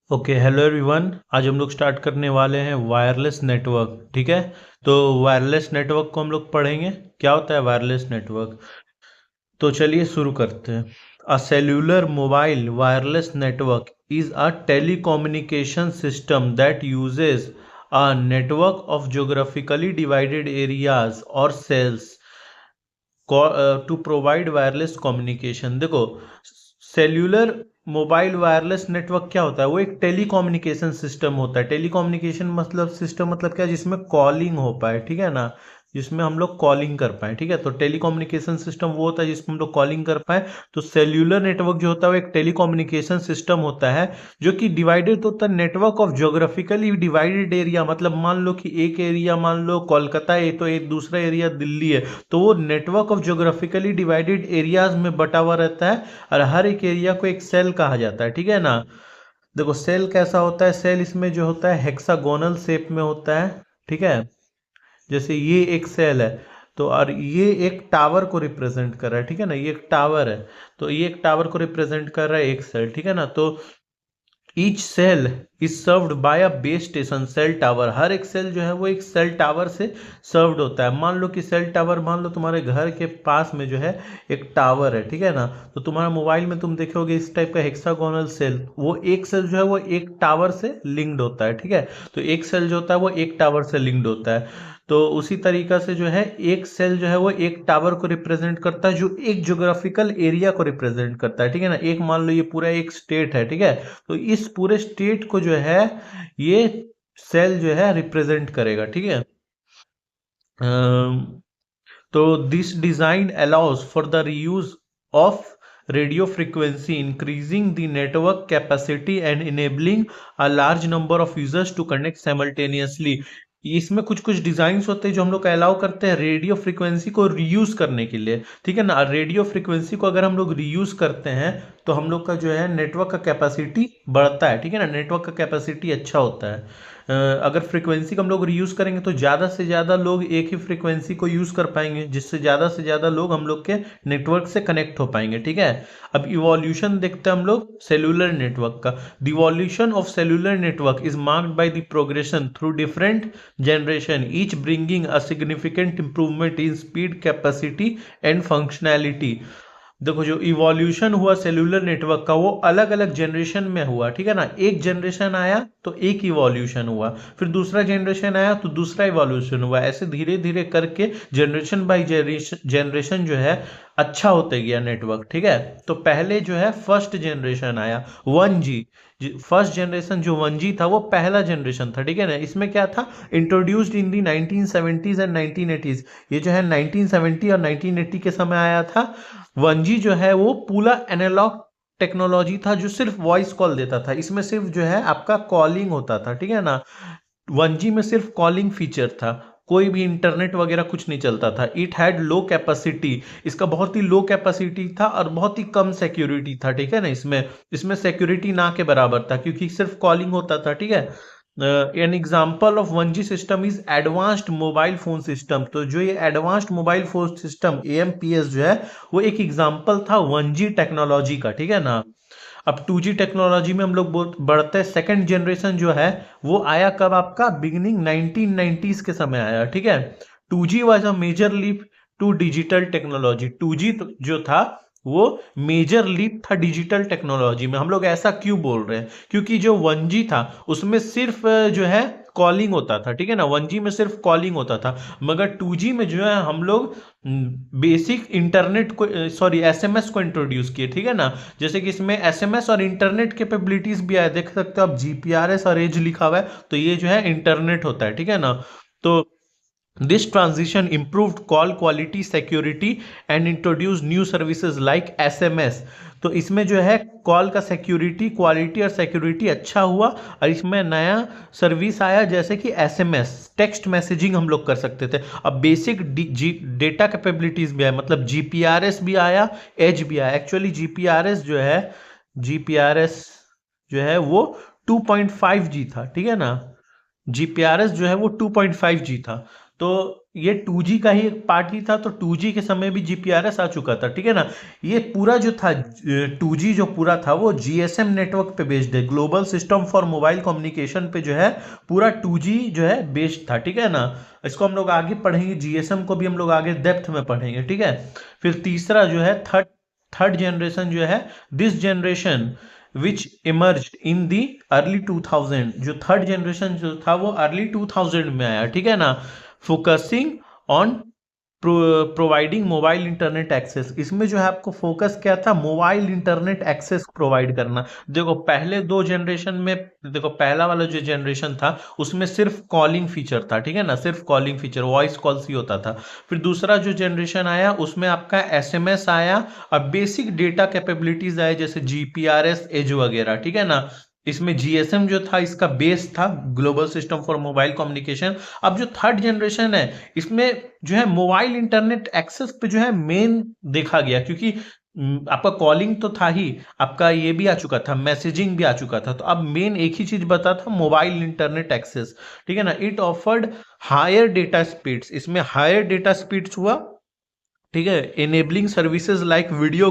Okay, hello everyone. आज हम लोग स्टार्ट करने वाले हैं वायरलेस नेटवर्क। ठीक है, तो वायरलेस नेटवर्क को हम लोग पढ़ेंगे। क्या होता है वायरलेस नेटवर्क? तो चलिए शुरू करते हैं। A cellular mobile wireless network is a telecommunication system that uses a network of geographically divided areas और cells to provide wireless communication. देखो, सेल्यूलर मोबाइल वायरलेस नेटवर्क क्या होता है? वो एक टेलीकम्युनिकेशन सिस्टम होता है। टेलीकम्युनिकेशन मतलब सिस्टम मतलब क्या? जिसमें कॉलिंग हो पाए, ठीक है ना, जिसमें हम लोग कॉलिंग कर पाए। ठीक है, तो टेलीकम्युनिकेशन सिस्टम वो होता है जिसमें हम लोग कॉलिंग कर पाए। तो सेल्यूलर नेटवर्क जो होता है वो एक टेलीकम्युनिकेशन सिस्टम होता है जो कि डिवाइडेड होता है network of geographically divided area. मतलब मान लो कि एक एरिया, मान लो कोलकाता है तो एक दूसरा एरिया दिल्ली है, तो वो network of geographically divided areas में बटा हुआ रहता है और हर एक एरिया को एक सेल कहा जाता है। ठीक है ना। देखो सेल कैसा होता है? सेल इसमें जो होता है हेक्सागोनल शेप में होता है। ठीक है, जैसे ये एक सेल है, तो और ये एक टावर को रिप्रेजेंट कर रहा है। ठीक है ना, ये एक टावर है, तो ये एक टावर को रिप्रेजेंट कर रहा है एक सेल। ठीक है ना, तो each cell is served by a base station cell tower. हर एक सेल जो है वो एक सेल टावर से सर्व्ड होता है। मान लो कि सेल टावर, मान लो तुम्हारे घर के पास में जो है एक टावर है। ठीक है ना, तो तुम्हारा मोबाइल में तुम देखोगे इस टाइप का हेक्सागोनल सेल, वो एक सेल जो है वो एक टावर से लिंक्ड होता है। ठीक है, तो एक सेल जो होता है वो एक टावर से लिंक्ड होता है। तो उसी तरीका से जो है एक सेल जो है वो एक टावर को रिप्रेजेंट करता है जो एक ज्योग्राफिकल एरिया को रिप्रेजेंट करता है। ठीक है ना, एक मान लो ये पूरा एक स्टेट है। ठीक है, तो इस पूरे स्टेट को जो है ये सेल जो है रिप्रेजेंट करेगा। ठीक है, अम, तो this design allows for the reuse of radio frequency increasing the network capacity and enabling a large number of users to connect simultaneously. इसमें कुछ कुछ डिजाइन्स होते हैं जो हम लोग अलाउ करते हैं रेडियो फ्रीक्वेंसी को रीयूज करने के लिए। ठीक है ना, रेडियो फ्रीक्वेंसी को अगर हम लोग रीयूज करते हैं तो हम लोग का जो है नेटवर्क का कैपेसिटी बढ़ता है। ठीक है ना, नेटवर्क का कैपेसिटी अच्छा होता है। अगर फ्रीक्वेंसी को हम लोग रीयूज करेंगे तो ज़्यादा से ज़्यादा लोग एक ही फ्रीक्वेंसी को यूज़ कर पाएंगे, जिससे ज़्यादा से ज़्यादा लोग हम लोग के नेटवर्क से कनेक्ट हो पाएंगे। ठीक है, अब इवोल्यूशन देखते हैं हम लोग सेलुलर नेटवर्क का। The evolution of cellular network is marked by the progression through different generation each bringing a significant improvement in speed, capacity and functionality. देखो जो इवोल्यूशन हुआ सेलुलर नेटवर्क का वो अलग अलग जनरेशन में हुआ। ठीक है ना, एक जनरेशन आया तो एक इवोल्यूशन हुआ, फिर दूसरा जनरेशन आया तो दूसरा इवोल्यूशन हुआ। ऐसे धीरे धीरे करके जनरेशन बाय जनरेशन जो है अच्छा होते गया नेटवर्क। ठीक है, तो पहले जो है फर्स्ट जनरेशन आया 1G। फर्स्ट जनरेशन जो 1G था वो पहला जनरेशन था। ठीक है ना, इसमें क्या था? Introduced in the 1970s and 1980s। ये जो है 1970 और 1980 के समय आया था। 1G जो है वो पूरा एनालॉग टेक्नोलॉजी था जो सिर्फ वॉइस कॉल देता था। इसमें सिर्फ जो है आपका कॉलिंग होता था। ठीक है ना, 1G में सिर्फ कॉलिंग फीचर था, कोई भी इंटरनेट वगैरह कुछ नहीं चलता था। इट हैड लो कैपेसिटी, इसका बहुत ही लो कैपेसिटी था और बहुत ही कम सिक्योरिटी था। ठीक है ना, इसमें इसमें सिक्योरिटी ना के बराबर था क्योंकि सिर्फ कॉलिंग होता था। ठीक है, an example of 1G system is advanced mobile phone system. तो जो ये advanced mobile phone system AMPS जो है वो एक एग्जाम्पल था 1G टेक्नोलॉजी का। ठीक है ना, अब 2G टेक्नोलॉजी में हम लोग बहुत बढ़ते हैं। सेकंड जनरेशन जो है वो आया कब? आपका बिगिनिंग 1990s के समय आया। ठीक है, 2G was a major leap to digital technology. 2G जो था वो मेजर लीप था डिजिटल टेक्नोलॉजी में। हम लोग ऐसा क्यों बोल रहे हैं? क्योंकि जो 1G था उसमें सिर्फ जो है कॉलिंग होता था। ठीक है ना, 1G में सिर्फ कॉलिंग होता था, मगर 2G में जो है हम लोग बेसिक इंटरनेट को, सॉरी SMS को इंट्रोड्यूस किए। ठीक है ना, जैसे कि इसमें SMS और इंटरनेट कैपेबिलिटीज भी आए, देख सकते हो आप GPRS और एज लिखा हुआ है, तो ये जो है इंटरनेट होता है। ठीक है ना, तो this transition improved call quality, security and introduce new services like SMS। तो इसमें जो है कॉल का सिक्योरिटी, क्वालिटी और सिक्योरिटी अच्छा हुआ और इसमें नया सर्विस आया जैसे कि SMS, टेक्स्ट मैसेजिंग हम लोग कर सकते थे। अब बेसिक डेटा कैपेबिलिटीज भी आया, मतलब GPRS भी आया, एज भी आया। एक्चुअली GPRS जो है वो 2.5G था। ठीक है ना, GPRS जो है वो 2.5G था। तो ये 2G का ही एक पार्ट ही था, तो 2G के समय भी GPRS आ चुका था, ठीक है ना। ये पूरा जो था 2G जो पूरा था वो GSM नेटवर्क पे बेस्ड है, global system for mobile communication पे जो है पूरा 2G जो है बेस्ड था, ठीक है ना। इसको हम लोग आगे पढ़ेंगे, GSM को भी हम लोग आगे डेप्थ में पढ़ेंगे, ठीक है। फिर तीसरा जो है थर्ड जनरेशन जो है, this generation which emerged in the early 2000, जो थर्ड जनरेशन जो था वो अर्ली 2000 में आया, ठीक है ना। Focusing on providing mobile internet access, इसमें जो है आपको फोकस क्या था, मोबाइल इंटरनेट एक्सेस प्रोवाइड करना। देखो पहले दो जनरेशन में, देखो पहला वाला जो जनरेशन था उसमें सिर्फ कॉलिंग फीचर था, ठीक है ना, सिर्फ कॉलिंग फीचर, वॉइस कॉल्स ही होता था। फिर दूसरा जो जनरेशन आया उसमें आपका SMS आया और बेसिक डेटा कैपेबिलिटीज आए, जैसे GPRS एज वगैरह, ठीक है ना। इसमें GSM जो था इसका बेस था, global system for mobile communication. अब जो थर्ड जनरेशन है इसमें जो है मोबाइल इंटरनेट एक्सेस पे जो है मेन देखा गया, क्योंकि आपका कॉलिंग तो था ही, आपका ये भी आ चुका था, मैसेजिंग भी आ चुका था, तो अब मेन एक ही चीज बता था, मोबाइल इंटरनेट एक्सेस, ठीक है ना। It offered higher data speeds, इसमें हायर डेटा स्पीड्स हुआ, ठीक है। Enabling services like video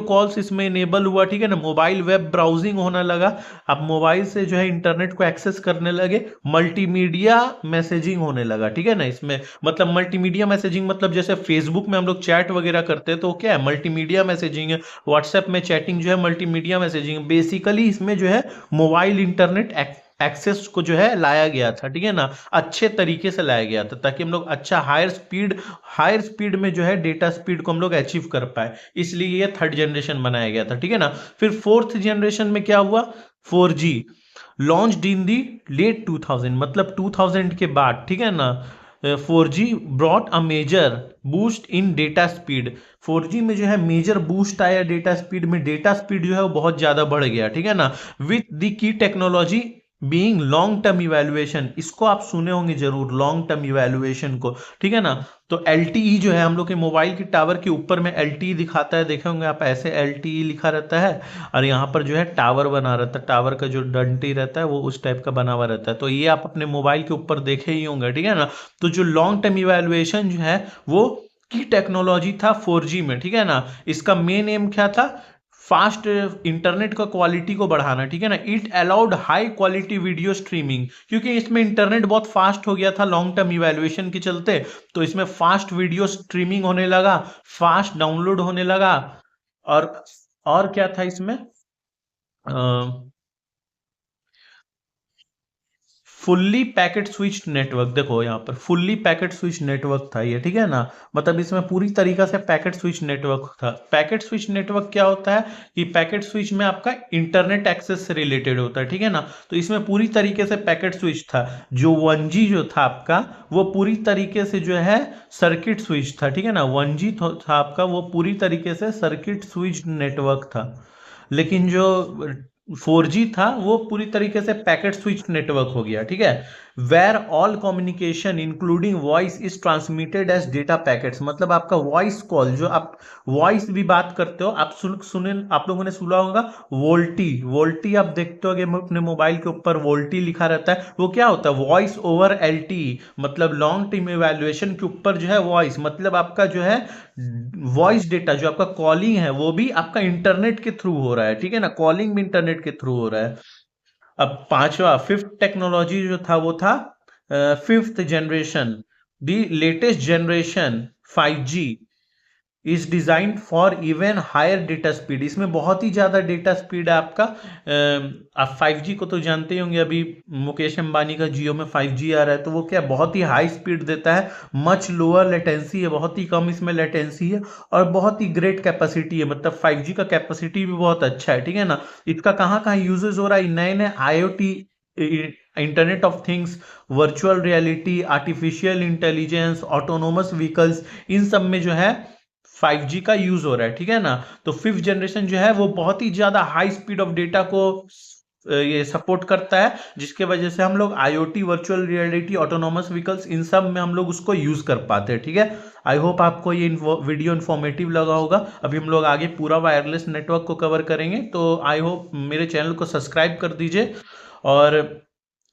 calls इसमें इनेबल हुआ, ठीक है ना। मोबाइल वेब ब्राउजिंग होने लगा, आप मोबाइल से जो है इंटरनेट को एक्सेस करने लगे। मल्टीमीडिया मैसेजिंग होने लगा, ठीक है ना। इसमें मतलब मल्टीमीडिया मैसेजिंग मतलब जैसे फेसबुक में हम लोग चैट वगैरह करते हैं तो क्या है, मल्टीमीडिया मैसेजिंग है। व्हाट्सएप में चैटिंग जो है मल्टीमीडिया मैसेजिंग, बेसिकली इसमें जो है मोबाइल इंटरनेट एक्सेस को जो है लाया गया था, ठीक है ना, अच्छे तरीके से लाया गया था, ताकि हम लोग अच्छा हायर स्पीड में जो है डेटा स्पीड को हम लोग अचीव कर पाए, इसलिए ये थर्ड जनरेशन बनाया गया था, ठीक है ना। फिर फोर्थ जनरेशन में क्या हुआ, 4G launched in the late 2000, मतलब 2000 के बाद, ठीक है ना। 4G brought a major boost in data speed, 4G में जो है मेजर बूस्ट आया डेटा स्पीड में, डेटा स्पीड जो है वो बहुत ज्यादा बढ़ गया, ठीक है ना। With the key technology being long term evaluation, इसको आप सुने होंगे जरूर, लॉन्ग टर्म इवैल्यूएशन को, ठीक है ना। तो LTE जो है हम लोग के मोबाइल की टावर के ऊपर में LTE दिखाता है, देखे होंगे आप, ऐसे LTE लिखा रहता है और यहाँ पर जो है टावर बना रहता है, टावर का जो डंटी रहता है वो उस टाइप का बना हुआ रहता है, तो ये आप अपने मोबाइल के ऊपर देखे ही होंगे, ठीक है ना। तो जो लॉन्ग टर्म इवैल्यूएशन जो है वो की टेक्नोलॉजी था 4G में, ठीक है ना। इसका मेन एम क्या था, फास्ट इंटरनेट का क्वालिटी को बढ़ाना, ठीक है ना। It allowed high quality video streaming, क्योंकि इसमें इंटरनेट बहुत फास्ट हो गया था लॉन्ग टर्म इवैल्यूएशन के चलते, तो इसमें फास्ट वीडियो स्ट्रीमिंग होने लगा, फास्ट डाउनलोड होने लगा। और और क्या था इसमें, फुल्ली पैकेट स्विच नेटवर्क, देखो यहाँ पर फुल्ली पैकेट स्विच नेटवर्क था ये, ठीक है ना। मतलब इसमें पूरी तरीका से पैकेट स्विच नेटवर्क था। पैकेट स्विच नेटवर्क क्या होता है कि पैकेट स्विच में आपका इंटरनेट एक्सेस से रिलेटेड होता है, ठीक है ना। तो इसमें पूरी तरीके से पैकेट स्विच था। जो 1G जो था आपका वो पूरी तरीके से जो है सर्किट स्विच था, ठीक है ना। 1G था आपका वो पूरी तरीके से सर्किट स्विच नेटवर्क था, लेकिन जो 4G था वो पूरी तरीके से पैकेट स्विच नेटवर्क हो गया, ठीक है। Where all communication including voice is transmitted as data packets, मतलब आपका वॉइस कॉल, जो आप वॉइस भी बात करते हो, आप सुने, आप लोगों ने सुना होगा वोल्टी आप देखते हो अपने मोबाइल के ऊपर वोल्टी लिखा रहता है, वो क्या होता है, वॉइस ओवर LTE, मतलब लॉन्ग टर्म इवैल्यूएशन के ऊपर जो है वॉइस, मतलब आपका जो है वॉइस डेटा जो आपका कॉलिंग है वो भी आपका इंटरनेट के थ्रू हो रहा है, ठीक है ना, कॉलिंग भी इंटरनेट के थ्रू हो रहा है। अब पांचवा फिफ्थ टेक्नोलॉजी जो था वो था fifth generation, the latest generation 5G is design for even higher data speed, इसमें बहुत ही ज्यादा डेटा स्पीड है आपका। आप 5G को तो जानते ही होंगे, अभी मुकेश अंबानी का जियो में 5G आ रहा है, तो वो क्या बहुत ही हाई स्पीड देता है, मच लोअर लेटेंसी है, बहुत ही कम इसमें लेटेंसी है और बहुत ही ग्रेट कैपेसिटी है, मतलब 5G का कैपेसिटी भी बहुत अच्छा है, ठीक है ना। इसका कहाँ कहाँ यूजेस हो रहा है, नए नए IoT, internet of things, virtual reality, artificial intelligence, autonomous vehicles, इन सब में जो है 5G का यूज हो रहा है, ठीक है ना। तो फिफ्थ जनरेशन जो है वो बहुत ही ज्यादा हाई स्पीड ऑफ डेटा को ये सपोर्ट करता है, जिसके वजह से हम लोग IoT, virtual reality, autonomous vehicles, इन सब में हम लोग उसको यूज कर पाते हैं, ठीक है। आई होप आपको ये वीडियो इन्फॉर्मेटिव लगा होगा। अभी हम लोग आगे पूरा वायरलेस नेटवर्क को कवर करेंगे, तो आई होप मेरे चैनल को सब्सक्राइब कर दीजिए और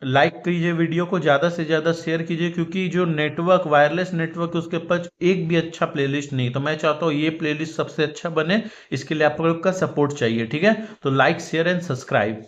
लाइक कीजिए वीडियो को, ज़्यादा से ज़्यादा शेयर कीजिए, क्योंकि जो नेटवर्क वायरलेस नेटवर्क है उसके पास एक भी अच्छा प्लेलिस्ट नहीं, तो मैं चाहता हूँ ये प्लेलिस्ट सबसे अच्छा बने। इसके लिए आप लोग का सपोर्ट चाहिए, ठीक है? तो लाइक शेयर एंड सब्सक्राइब।